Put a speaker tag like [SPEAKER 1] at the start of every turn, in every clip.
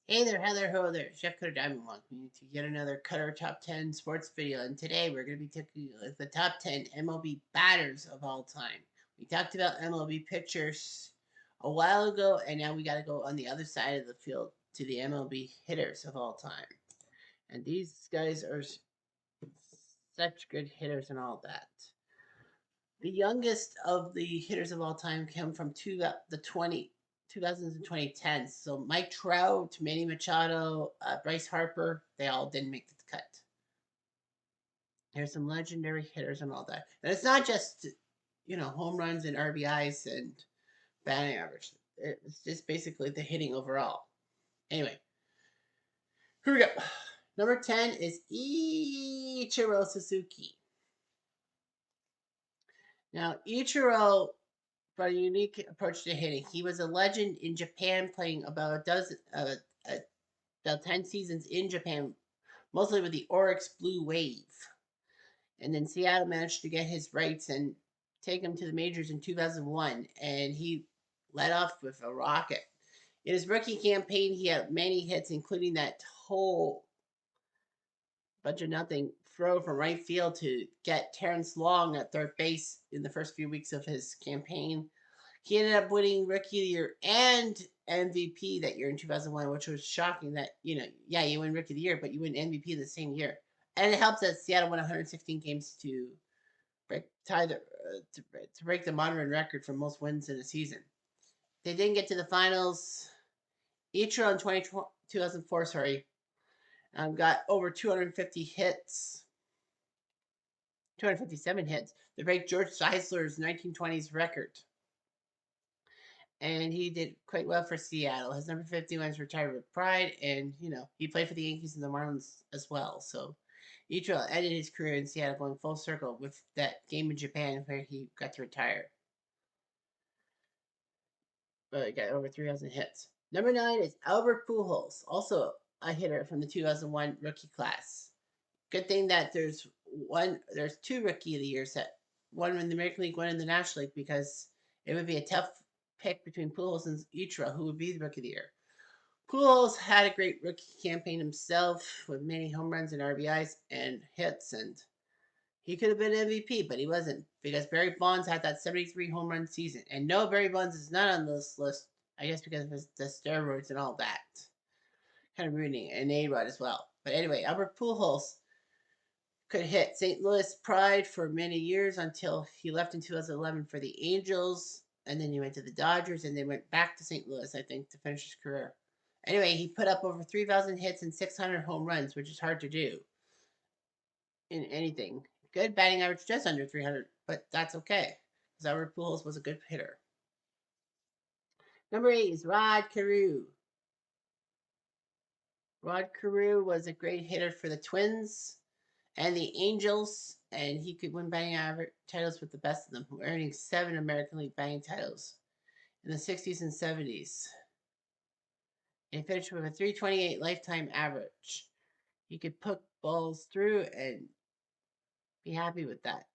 [SPEAKER 1] Hey there, Heather, ho there, Chef Cutter Diamond welcoming you to yet another Cutter Top 10 sports video. And today we're going to be taking the top 10 MLB batters of all time. We talked about MLB pitchers a while ago, and now we got to go on the other side of the field to the MLB hitters of all time. And these guys are such good hitters and all that. The youngest of the hitters of all time come from the 2000s and 2010s. So Mike Trout, Manny Machado, Bryce Harper, they all didn't make the cut. There's some legendary hitters and all that. And it's not just, home runs and RBIs and batting average. It's just basically the hitting overall. Anyway, here we go. Number 10 is Ichiro Suzuki. Now, Ichiro brought a unique approach to hitting. He was a legend in Japan, playing about 10 seasons in Japan, mostly with the Oryx Blue Wave. And then Seattle managed to get his rights and take him to the majors in 2001, and he led off with a rocket. In his rookie campaign, he had many hits, including that whole bunch of nothing throw from right field to get Terrence Long at third base in the first few weeks of his campaign. He ended up winning Rookie of the Year and MVP that year in 2001, which was shocking that, you win Rookie of the Year, but you win MVP the same year. And it helps that Seattle won 116 games to break the modern record for most wins in a season. They didn't get to the finals. Ichiro in 2004, got over 250 hits, 257 hits to break George Seisler's 1920s record. And he did quite well for Seattle. His number 51 is retired with pride, and he played for the Yankees and the Marlins as well. So Ichiro ended his career in Seattle, going full circle with that game in Japan where he got to retire. But he got over 3,000 hits. Number 9 is Albert Pujols, also a hitter from the 2001 rookie class. Good thing that there's two Rookie of the Years, that one in the American League, one in the National League, because it would be a tough pick between Pujols and Ichiro, who would be the Rookie of the Year. Pujols had a great rookie campaign himself with many home runs and RBIs and hits, and he could have been MVP, but he wasn't, because Barry Bonds had that 73 home run season. And no, Barry Bonds is not on this list, I guess because of the steroids and all that. Kind of ruining an A-Rod as well. But anyway, Albert Pujols could hit St. Louis Pride for many years until he left in 2011 for the Angels, and then he went to the Dodgers, and then went back to St. Louis, I think, to finish his career. Anyway, he put up over 3,000 hits and 600 home runs, which is hard to do in anything. Good batting average, just under 300, but that's okay, because Albert Pujols was a good hitter. Number 8 is Rod Carew. Rod Carew was a great hitter for the Twins and the Angels, and he could win batting average titles with the best of them, earning 7 American League batting titles in the 60s and 70s. And he finished with a 328 lifetime average. He could put balls through and be happy with that.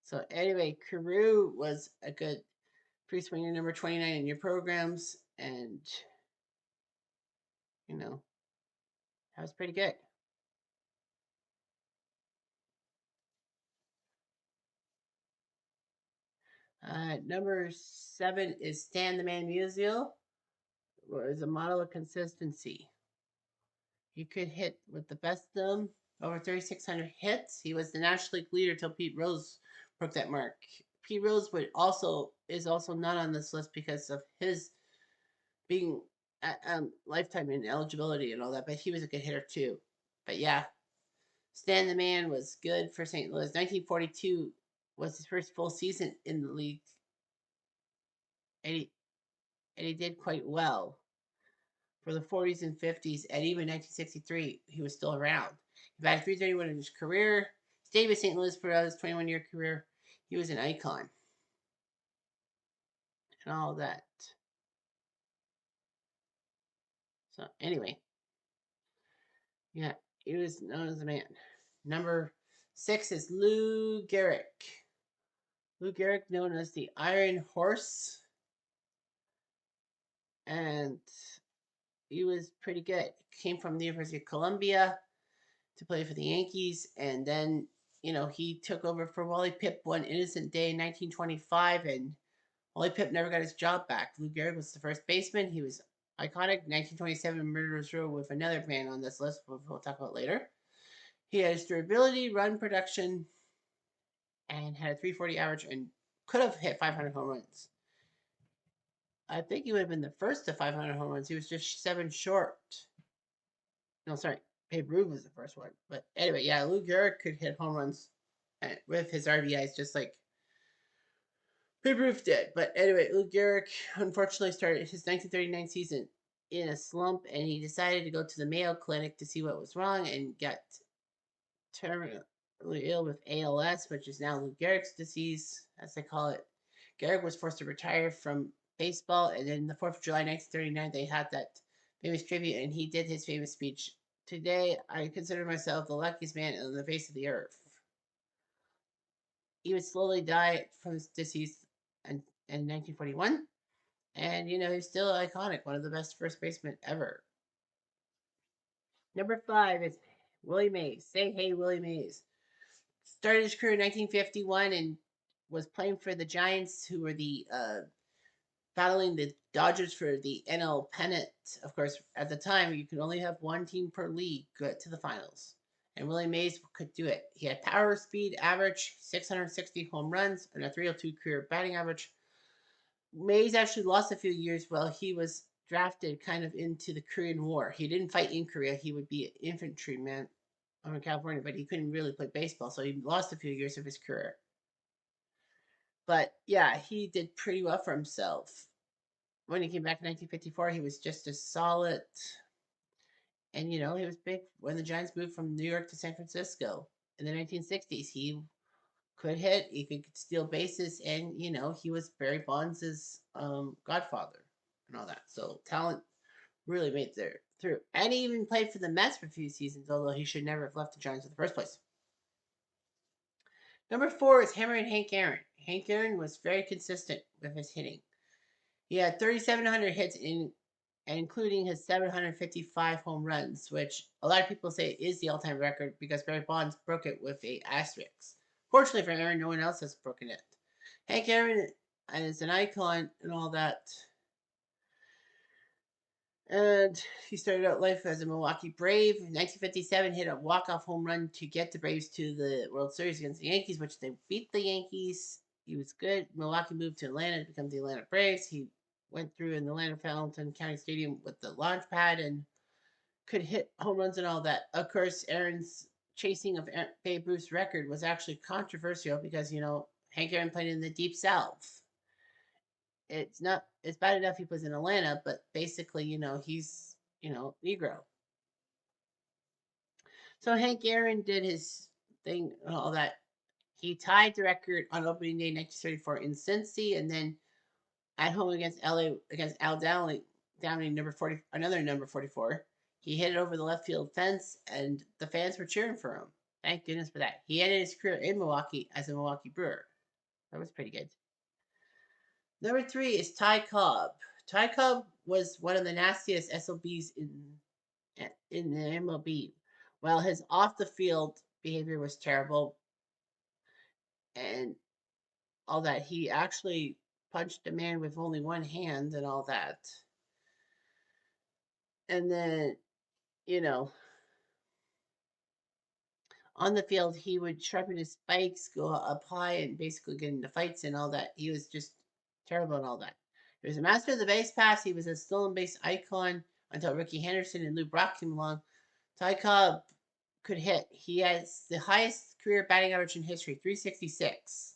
[SPEAKER 1] So anyway, Carew was a good free swinger, number 29 in your programs, and that was pretty good. Number 7 is Stan the Man Musial, was a model of consistency. He could hit with the best of them, over 3,600 hits. He was the National League leader till Pete Rose broke that mark. Pete Rose is also not on this list because of his being lifetime ineligibility and all that, but he was a good hitter too. But yeah, Stan the Man was good for St. Louis. 1942 was his first full season in the league, and he did quite well for the 40s and 50s, and even 1963, he was still around. He batted 331 in his career, stayed with St. Louis for his 21-year career. He was an icon and all that. So anyway, yeah, he was known as a man. Number 6 is Lou Gehrig. Lou Gehrig, known as the Iron Horse, and he was pretty good. Came from the University of Columbia to play for the Yankees, and then he took over for Wally Pipp one innocent day in 1925, and Wally Pipp never got his job back. Lou Gehrig was the first baseman. He was iconic. 1927 Murderers Row with another man on this list, which we'll talk about later. He has durability, run production, and had a 340 average and could have hit 500 home runs. I think he would have been the first to 500 home runs. He was just 7 short. No, sorry. Babe Ruth was the first one. But anyway, yeah, Lou Gehrig could hit home runs with his RBIs just like Babe Ruth did. But anyway, Lou Gehrig unfortunately started his 1939 season in a slump, and he decided to go to the Mayo Clinic to see what was wrong and got terminally ill with ALS, which is now Lou Gehrig's disease, as they call it. Gehrig was forced to retire from baseball, and then the 4th of July 1939, they had that famous tribute, and he did his famous speech. Today, I consider myself the luckiest man on the face of the earth. He would slowly die from his disease in 1941, and he's still iconic, one of the best first basemen ever. Number 5 is Willie Mays. Say hey, Willie Mays. Started his career in 1951 and was playing for the Giants, who were the battling the Dodgers for the NL pennant. Of course, at the time, you could only have one team per league get to the finals. And Willie Mays could do it. He had power, speed, average, 660 home runs, and a 302 career batting average. Mays actually lost a few years while he was drafted kind of into the Korean War. He didn't fight in Korea. He would be an infantryman in California, but he couldn't really play baseball, so he lost a few years of his career. But yeah, he did pretty well for himself. When he came back in 1954, he was just as solid. And, he was big when the Giants moved from New York to San Francisco in the 1960s. He could hit, he could steal bases, and, he was Barry Bonds' godfather and all that. So talent really made it through. And he even played for the Mets for a few seasons, although he should never have left the Giants in the first place. Number 4 is Hammer and Hank Aaron. Hank Aaron was very consistent with his hitting. He had 3,700 hits including his 755 home runs, which a lot of people say is the all-time record because Barry Bonds broke it with a asterisk. Fortunately for Aaron, no one else has broken it. Hank Aaron is an icon and all that. And he started out life as a Milwaukee Brave. In 1957, hit a walk-off home run to get the Braves to the World Series against the Yankees, which they beat the Yankees. He was good. Milwaukee moved to Atlanta to become the Atlanta Braves. He went through in the Atlanta Fountain County Stadium with the launch pad and could hit home runs and all that. Of course, Aaron's chasing of Babe Ruth's record was actually controversial because, Hank Aaron played in the Deep South. It's bad enough he was in Atlanta, but basically, he's, Negro. So Hank Aaron did his thing and all that. He tied the record on opening day 1934 in Cincy, and then at home against LA against Al Downing, number 40, another number 44. He hit it over the left field fence, and the fans were cheering for him. Thank goodness for that. He ended his career in Milwaukee as a Milwaukee Brewer. That was pretty good. Number 3 is Ty Cobb. Ty Cobb was one of the nastiest SOBs in the MLB. While his off the field behavior was terrible and all that, he actually punched a man with only one hand and all that. And then, on the field, he would sharpen his spikes, go up high, and basically get into fights and all that. He was just terrible and all that. He was a master of the base pass. He was a stolen base icon until Ricky Henderson and Lou Brock came along. Ty Cobb could hit. He has the highest career batting average in history, 366,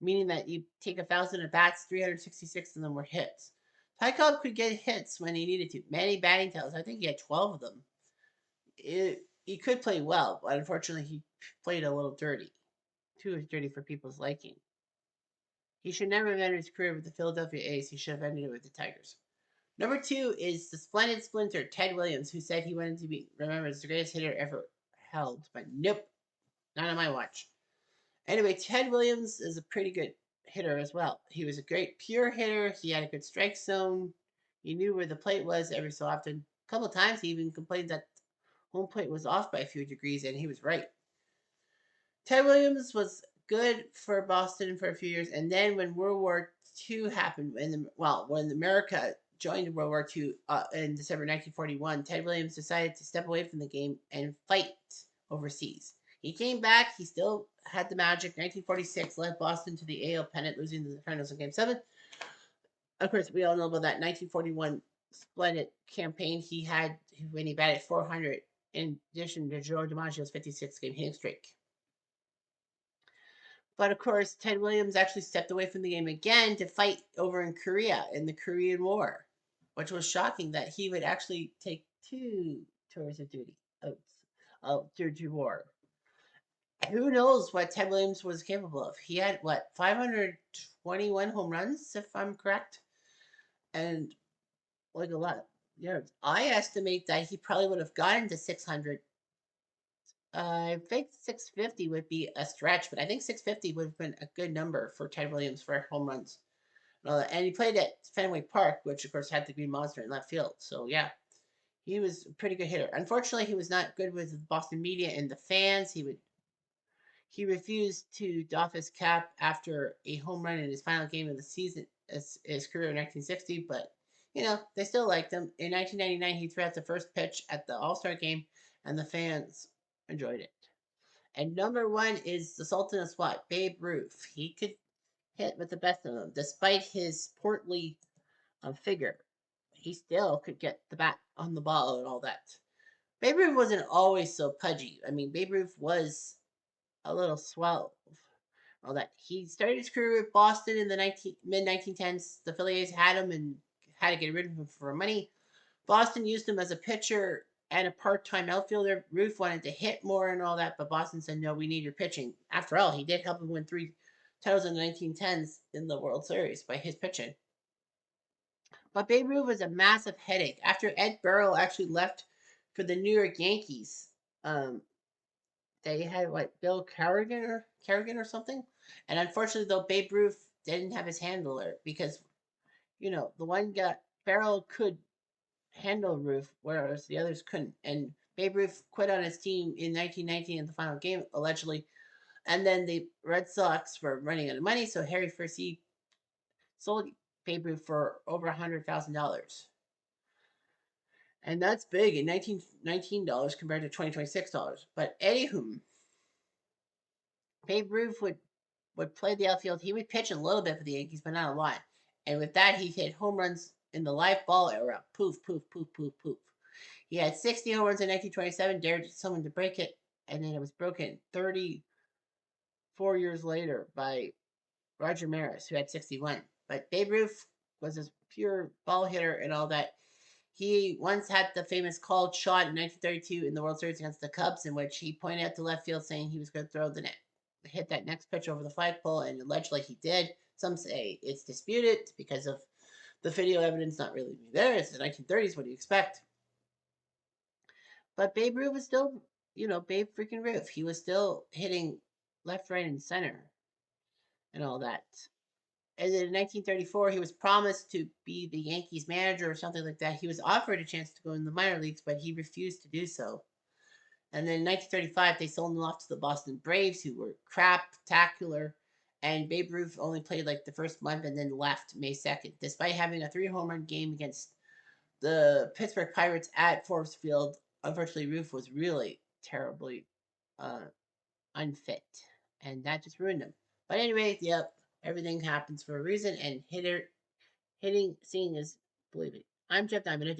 [SPEAKER 1] meaning that you take 1,000 at bats, 366 of them were hits. Ty Cobb could get hits when he needed to. Many batting titles. I think he had 12 of them. He could play well, but unfortunately he played a little dirty. Too dirty for people's liking. He should never have ended his career with the Philadelphia A's. He should have ended it with the Tigers. Number 2 is the splendid splinter, Ted Williams, who said he wanted to be remembered as the greatest hitter ever held. But nope, not on my watch. Anyway, Ted Williams is a pretty good hitter as well. He was a great pure hitter. He had a good strike zone. He knew where the plate was every so often. A couple of times he even complained that home plate was off by a few degrees, and he was right. Ted Williams was good for Boston for a few years, and then when World War II happened, when America joined World War II in December 1941, Ted Williams decided to step away from the game and fight overseas. He came back. He still had the magic. 1946 led Boston to the AL pennant, losing the finals in Game 7. Of course, we all know about that 1941 splendid campaign he had when he batted 400 in addition to Joe DiMaggio's 56-game hitting streak. But of course, Ted Williams actually stepped away from the game again to fight over in Korea in the Korean War, which was shocking that he would actually take two tours of duty to war. Who knows what Ted Williams was capable of? He had what 521 home runs, if I'm correct, and like a lot of yards. I estimate that he probably would have gotten to 600. I think 650 would be a stretch, but I think 650 would have been a good number for Ted Williams for home runs. And he played at Fenway Park, which of course had the Green Monster in left field. So yeah, he was a pretty good hitter. Unfortunately, he was not good with the Boston media and the fans. He refused to doff his cap after a home run in his final game of the season, his career in 1960. But they still liked him. In 1999, he threw out the first pitch at the All-Star game, and the fans enjoyed it. And number one is the Sultan of SWAT, Babe Ruth. He could hit with the best of them, despite his portly figure. He still could get the bat on the ball and all that. Babe Ruth wasn't always so pudgy. I mean, Babe Ruth was a little swell. All that. He started his career with Boston in the mid 1910s. The Phillies had him and had to get rid of him for money. Boston used him as a pitcher and a part-time outfielder. Ruth wanted to hit more and all that, but Boston said, no, we need your pitching. After all, he did help him win 3 titles in the 1910s in the World Series by his pitching. But Babe Ruth was a massive headache. After Ed Burrell actually left for the New York Yankees, they had Bill Kerrigan or something. And unfortunately, though, Babe Ruth didn't have his handler because the one guy Farrell could handle Ruth, whereas the others couldn't. And Babe Ruth quit on his team in 1919 in the final game, allegedly. And then the Red Sox were running out of money, so Harry Frazee sold Babe Ruth for over $100,000. And that's big in 1919 dollars compared to 2026 dollars. But anywho, Babe Ruth would play the outfield. He would pitch a little bit for the Yankees, but not a lot. And with that, he hit home runs in the live ball era. Poof, poof, poof, poof, poof. He had 60 home runs in 1927, dared someone to break it, and then it was broken 34 years later by Roger Maris, who had 61. But Babe Ruth was a pure ball hitter and all that. He once had the famous called shot in 1932 in the World Series against the Cubs, in which he pointed out to left field saying he was going to throw the net, hit that next pitch over the flagpole, and allegedly he did. Some say it's disputed because of the video evidence not really there. It's the 1930s. What do you expect? But Babe Ruth was still, Babe freaking Ruth. He was still hitting left, right, and center and all that. And then in 1934, he was promised to be the Yankees manager or something like that. He was offered a chance to go in the minor leagues, but he refused to do so. And then in 1935, they sold him off to the Boston Braves, who were crap-tacular. And Babe Ruth only played like the first month and then left May 2nd, despite having a 3-home run game against the Pittsburgh Pirates at Forbes Field. Unfortunately, Ruth was really terribly unfit, and that just ruined him. But anyway, yep, everything happens for a reason, and hitting, seeing is believing. I'm Jeff Diamond.